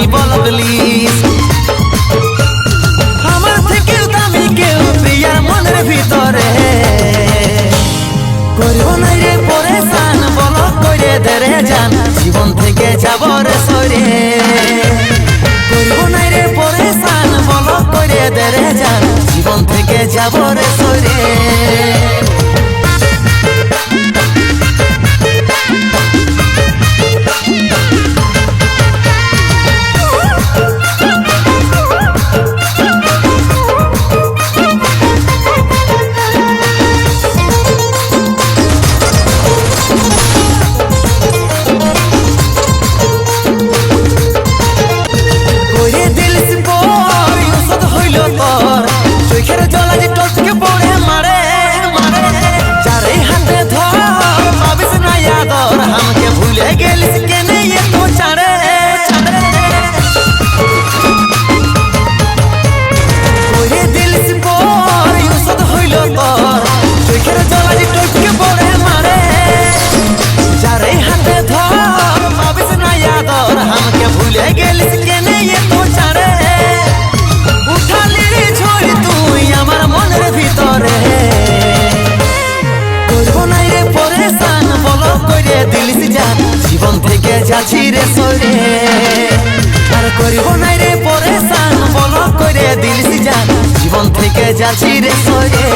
দিল বল প্লিজ। আমার থেকেও দামি কেউ প্রিয়ার মনের ভিতরে করব না রে পরেশান, বল করে দে রে জান জীবন থেকে যাব রে সরে। করব না রে পরেশান, বল করে দে রে জান জীবন থেকে যাব রে সরে। জীবন থেকে যাচ্ছি রে সরে, আর করব না রে পরেশান, বল করে দিলিস জান জীবন থেকে যাচ্ছি রে সরে।